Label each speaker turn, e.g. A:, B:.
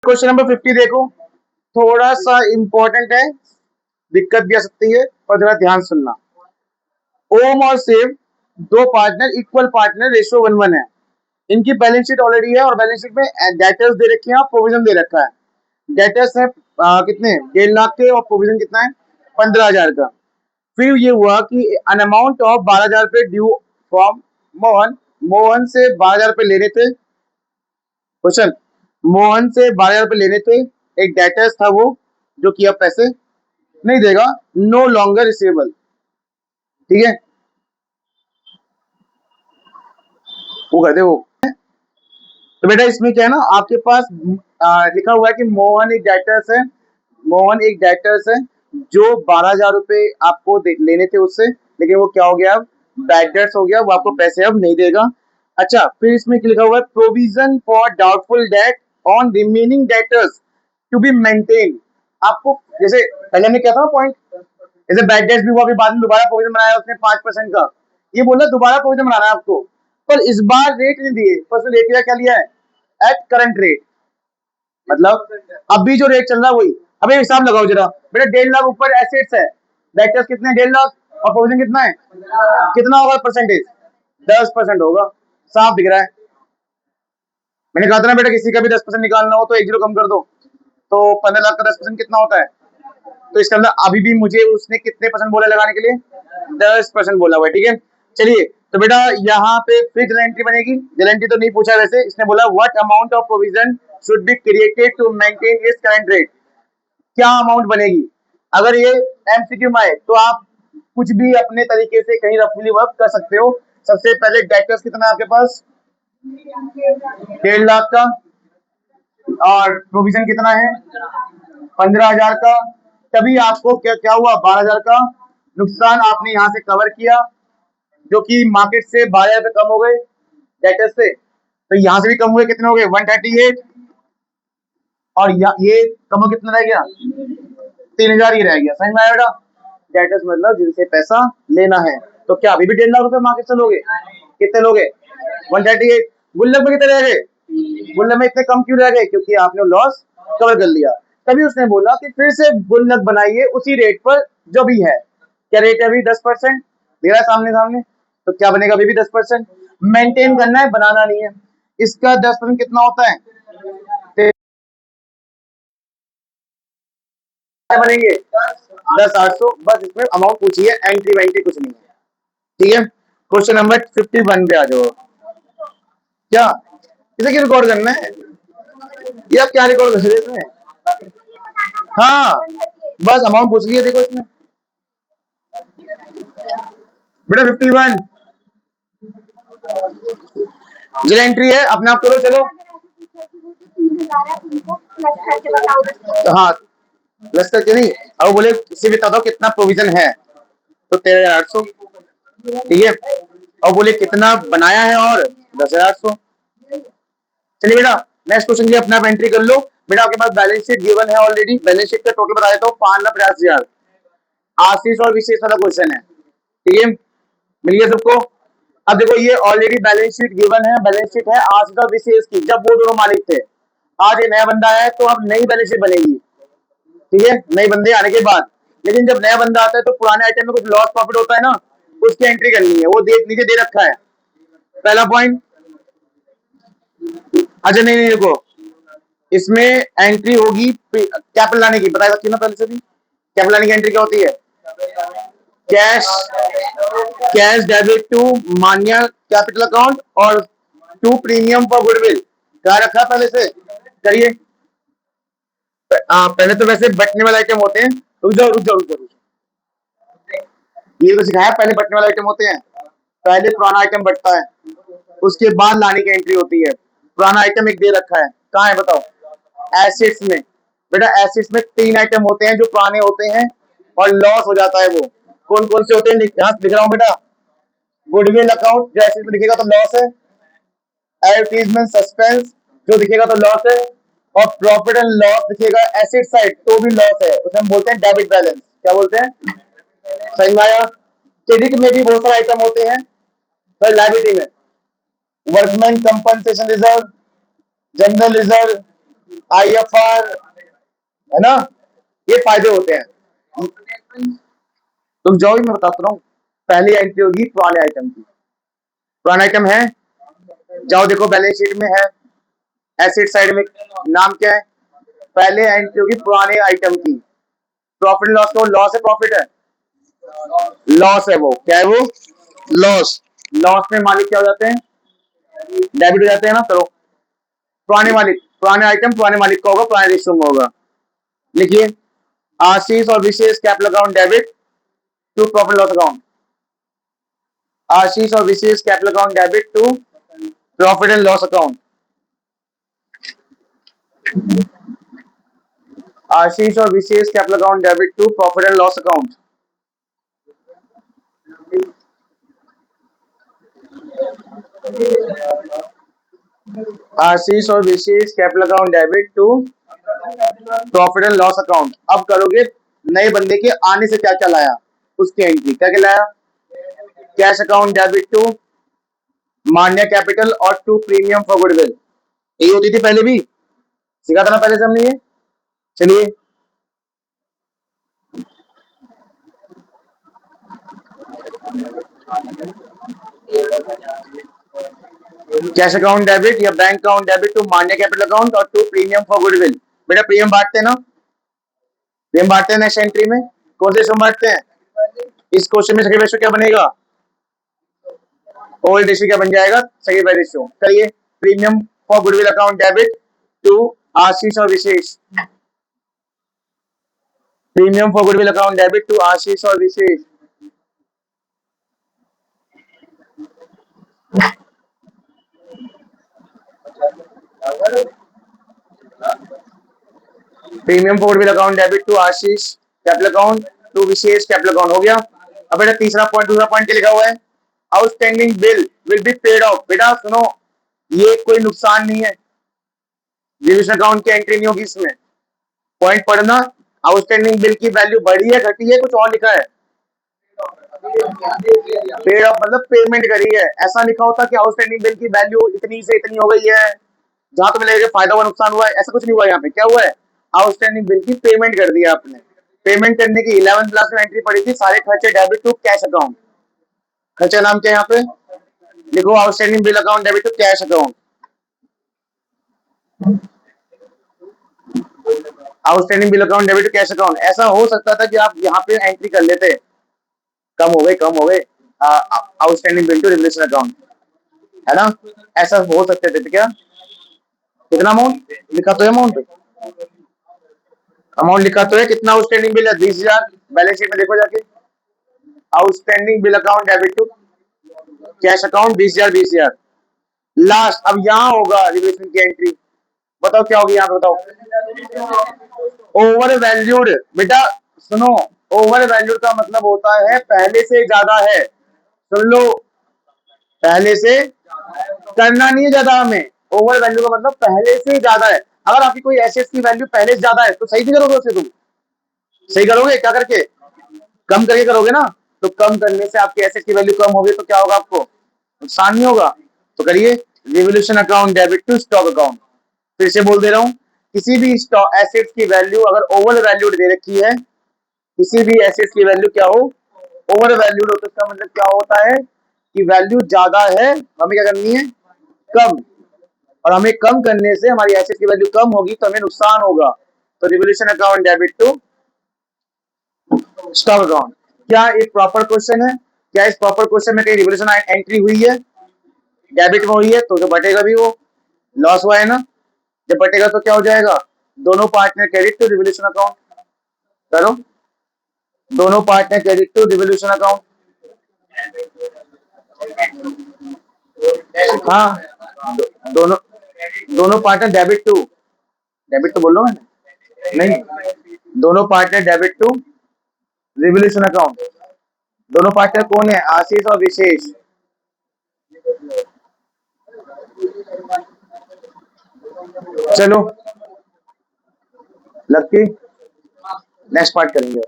A: Question number 50 देखो, थोड़ा सा इंपॉर्टेंट है, दिक्कत भी आ सकती है और जरा ध्यान सुनना। ओम और सेव दो पार्टनर, इक्वल पार्टनर, रेशियो 1:1 है। इनकी बैलेंस शीट ऑलरेडी है और बैलेंस शीट में डेटर्स दे रखे हैं और प्रोविजन दे रखा है। डेटर्स है कितने 1.5 लाख के और प्रोविजन कितना है 15,000 का। फिर ये हुआ कि अन अमाउंट ऑफ 12,000 रुपए ड्यू फ्रॉम मोहन। मोहन से 12,000 रुपए लेने थे। क्वेश्चन, मोहन से 12,000 रुपए लेने थे। एक डेटर्स था वो, जो कि अब पैसे नहीं देगा, नो लॉन्गर रिसीवेबल। ठीक है, वो कर दे वो। तो बेटा इसमें क्या है ना, आपके पास लिखा हुआ है कि मोहन एक डेटर्स है। मोहन एक डेटर्स है जो 12,000 रुपए आपको लेने थे उससे, लेकिन वो क्या हो गया, अब बैड डेट्स हो गया, वो आपको पैसे अब नहीं देगा। अच्छा, फिर इसमें लिखा हुआ है provision for doubtful debt on remaining debtors to be maintain. आपको जैसे पहले में क्या था पॉइंट, जैसे बैड डेट्स भी हुआ, अभी बाद में दोबारा प्रोविजन बनाया उसने 5% का। ये बोला दोबारा प्रोविजन बनाना है आपको, पर इस बार रेट नहीं दिए, पर उसने रेट क्या लिया है, एट करंट रेट। मतलब अभी जो रेट चल रहा है वही। अभी हिसाब लगाओ जरा बेटा, 1.5 लाख ऊपर एसेट्स है, डेटर्स कितने 1.5 लाख और प्रोविजन कितना है, कितना होगा परसेंटेज, 10% होगा। साफ दिख रहा है। मैंने कहा था ना बेटा, किसी का भी 10% निकालना हो तो एक जीरो कम कर दो, तो 15 लाख का 10% कितना होता है। तो इसके अंदर अभी भी मुझे उसने कितने परसेंट बोला लगाने के लिए, 10% बोला हुआ है। ठीक है, चलिए तो बेटा यहाँ पे फिर जल एंट्री बनेगी। जल एंट्री तो नहीं पूछा वैसे, इसने बोला what amount of provision should be created to maintain its current rate. क्या अमाउंट बनेगी, अगर ये एमसीक्यू में आए तो आप कुछ भी अपने तरीके से कहीं रफली वर्क कर सकते हो। सबसे पहले डेटर्स कितना है आपके पास, 1.5 लाख का, और प्रोविजन कितना है 15,000 का। तभी आपको क्या क्या हुआ, 12,000 का नुकसान आपने यहाँ से कवर किया, जो कि मार्केट से 12,000 रुपए कम हो गए डेटर्स से। तो यहाँ से भी कम हुए, कितने हो गए 138, और ये कम हो कितना रह गया 3,000 ही रह गया। समझ में आया बेटा, डेटर्स मतलब जिनसे पैसा लेना है। तो क्या अभी भी 1.5 लाख रुपए मार्केट से लोगे, कितने लोगे 138। गुल्लक में कितने रह गए, गुल्लक में इतने कम क्यों रह गए, क्योंकि आपने लॉस कवर कर लिया। तभी उसने बोला कि फिर से गुल्लक बनाइए उसी रेट पर जो भी है। क्या रेट है अभी 10%, दिख रहा है सामने सामने। तो क्या बनेगा अभी भी 10%, मेंटेन करना है, बनाना नहीं है। इसका 10% कितना होता है, बनेंगे 10,800। बस इसमें अमाउंट पूछी है, एंट्री वेंट्री कुछ नहीं है। ठीक है, क्वेश्चन नंबर 51 पे आ जाओ। क्या किसे की रिकॉर्ड करना है, ये आप क्या रिकॉर्ड कर रहे हैं इसमें। हाँ, बस अमाउंट पूछ लिया, देखो इसमें बेटा 51 जो एंट्री है अपने आप करो चलो। हाँ, प्लस करके नहीं, अब बोले इसे बता दो कितना प्रोविजन है, तो 13,800। ठीक है, और बोले कितना बनाया है, और 10,800। चलिए बेटा नेक्स्ट क्वेश्चन की अपना एंट्री कर लो। बेटा आपके पास बैलेंस शीट गिवन है ऑलरेडी, बैलेंस शीट का टोटल बता देता हूँ 5,50,000। आशीष और विशेष वाला क्वेश्चन है। ठीक है, मिल गया सबको। अब देखो ये ऑलरेडी बैलेंस शीट गिवन है, बैलेंस शीट है आशीष और विशेष की, जब वो दोनों मालिक थे। आज ये नया बंदा है तो अब नई बैलेंस शीट बनेगी। ठीक है, नए बंदे आने के बाद। लेकिन जब नया बंदा आता है तो पुराने आइटम में कुछ लॉस प्रॉफिट होता है ना, उसकी एंट्री करनी है, वो नीचे दे रखा है। पहला पॉइंट, अच्छा नहीं नहीं देखो, इसमें एंट्री होगी कैपिटल लाने की, बता सकती ना पहले से भी। कैपिटल लाने की एंट्री क्या होती है, cash, cash debit to Manya capital account और टू प्रीमियम फॉर गुडविल। क्या रखा पहले से, करिए। पहले तो वैसे बटने वाले आइटम होते हैं, रुक जाओ रुक जाओ रुक जाओ, ये तो सिखाया, पहले बटने वाले आइटम होते हैं, पहले पुराना आइटम बटता है, उसके बाद लाने की एंट्री होती है। पुराना आइटम एक दे रखा है, कहाँ है बताओ, एसेट्स में। बेटा एसेट्स में 3 आइटम होते हैं जो पुराने होते हैं और लॉस हो जाता है। वो कौन कौन से होते हैं, यहाँ लिख रहा हूँ बेटा। गुडविल अकाउंट जो एसेट में दिखेगा तो लॉस है, एडवर्टीजमेंट सस्पेंस जो दिखेगा तो लॉस है, और प्रॉफिट एंड लॉस दिखेगा एसेट साइड तो भी लॉस है, उसे हम बोलते हैं डेबिट बैलेंस। क्या बोलते हैं, सही में आया। क्रेडिट में भी बहुत सारे आइटम होते हैं, तो लायबिलिटी में workman compensation reserve, general reserve, IFR, है ना, ये फायदे होते हैं। तुम जाओ, मैं बताता रहा हूँ। पहली एंट्री होगी पुराने आइटम की। पुराना आइटम है, जाओ देखो बैलेंस शीट में है, एसेट साइड में नाम क्या है, पहले एंट्री होगी पुराने आइटम की। प्रॉफिट लॉस का लॉस है, प्रॉफिट है, लॉस है, वो क्या है, वो लॉस। लॉस में मालिक क्या हो जाते हैं, डेबिट हो जाते हैं ना। चलो, पुराने मालिक, पुराने आइटम पुराने मालिक का होगा, पुराने रेशियो में होगा। लिखिए, आशीष और Vishesh capital account debit to profit loss account. Ashish और Vishesh capital account debit to profit and loss account. Ashish और Vishesh capital account debit to profit and loss account. Ashish और Vishesh capital account debit to profit and loss account. अब करोगे नए बंदे के आने से क्या क्या लाया, उसकी एंट्री क्या क्या लाया। Cash account debit to Manya capital और टू प्रीमियम फॉर गुडविल। यही होती थी पहले भी, सीखा था ना पहले से हमने ये। चलिए, कैश अकाउंट डेबिट या बैंक अकाउंट डेबिट टू मान्य कैपिटल अकाउंट और टू प्रीमियम फॉर गुडविल। बेटा प्रीमियम बांटते हैं ना, प्रीमियम बांटते हैं नेक्स्ट एंट्री में। कौन से बांटते हैं, इस क्वेश्चन में सेकंड रेशियो क्या बनेगा, ओल्ड रेशियो क्या बन जाएगा, सेकंड रेशियो। करिए, premium for goodwill account debit to Ashish और Vishesh. Premium for goodwill account debit to Ashish और Vishesh. Premium for goodwill account debit to Ashish capital account to Vishesh capital account हो गया। अब बेटा तीसरा पॉइंट, दूसरा पॉइंट क्या लिखा हुआ है, outstanding bill will be paid of. बेटा सुनो, ये कोई नुकसान नहीं है, रिविजन अकाउंट की एंट्री नहीं होगी इसमें। पॉइंट पढ़ना, आउटस्टैंडिंग बिल की वैल्यू बढ़ी है घटी है, कुछ और लिखा है, पेड ऑफ मतलब पेमेंट करी है। ऐसा लिखा होता कि आउटस्टैंडिंग बिल की वैल्यू इतनी से इतनी हो गई है, जहां तुम्हें लगेगा फायदा हुआ नुकसान हुआ है, ऐसा कुछ नहीं हुआ। यहाँ पे क्या हुआ है, आउटस्टैंडिंग बिल की पेमेंट कर दिया आपने। पेमेंट करने की 11th क्लास में एंट्री पड़ी थी, सारे खर्चे डेबिट टू कैश अकाउंट। खर्चा नाम क्या है यहाँ पे, लिखो outstanding bill account debit to cash account. Outstanding bill account debit to cash account. ऐसा हो सकता था कि आप यहाँ पे एंट्री कर लेते, कम हो गए outstanding bill to relation account, है ना। ऐसा हो सकते थे क्या, कितना अमाउंट लिखा तो है, अमाउंट लिखा तो है, कितना आउटस्टैंडिंग बिल है, 20,000। बैलेंस शीट में देखो जाके, outstanding bill account debit to cash account 20,000 20,000। Last अब यहाँ होगा रिलेशन की एंट्री, बताओ क्या होगी यहाँ पे, बताओ। Over valued. बेटा सुनो, ओवर वैल्यूड का मतलब होता है पहले से ज्यादा है। सुन लो, पहले से करना नहीं है ज्यादा हमें, ओवर वैल्यू का मतलब पहले से ज्यादा है। अगर आपकी कोई एसेट की वैल्यू पहले से ज्यादा है तो सही नहीं करोगे उसे, तुम सही करोगे क्या करके, कम करके करोगे ना। तो कम करने से आपकी एसेट की वैल्यू कम होगी तो क्या होगा, आपको नुकसान नहीं होगा। तो करिए, revolution account debit to stock account. फिर से बोल दे रहा हूं, किसी भी एसेट्स की वैल्यू अगर ओवर वैल्यूड दे रखी है, किसी भी एसेट्स की वैल्यू क्या हो, ओवर वैल्यूड हो, तो इसका मतलब क्या होता है कि वैल्यू ज्यादा है, हमें क्या करनी है, कम। और हमें कम करने से हमारी एसेट की वैल्यू कम होगी तो हमें नुकसान होगा। तो revolution account debit to stock account. क्या एक प्रॉपर क्वेश्चन है, क्या इस प्रॉपर क्वेश्चन में कहीं रिवोल्यूशन एंट्री हुई है, डेबिट में हुई है तो जो बटेगा भी वो लॉस हुआ है ना। जब बटेगा तो क्या हो जाएगा, दोनों partner credit to revolution account. करो, दोनों partner credit to revolution account. हाँ, दोनों दोनों पार्टनर डेबिट तो बोल रहा हूँ मैंने, नहीं, दोनों partner debit to revolution account. दोनों पार्टनर कौन है, आशीष और विशेष। चलो लक्की, नेक्स्ट पार्ट करेंगे।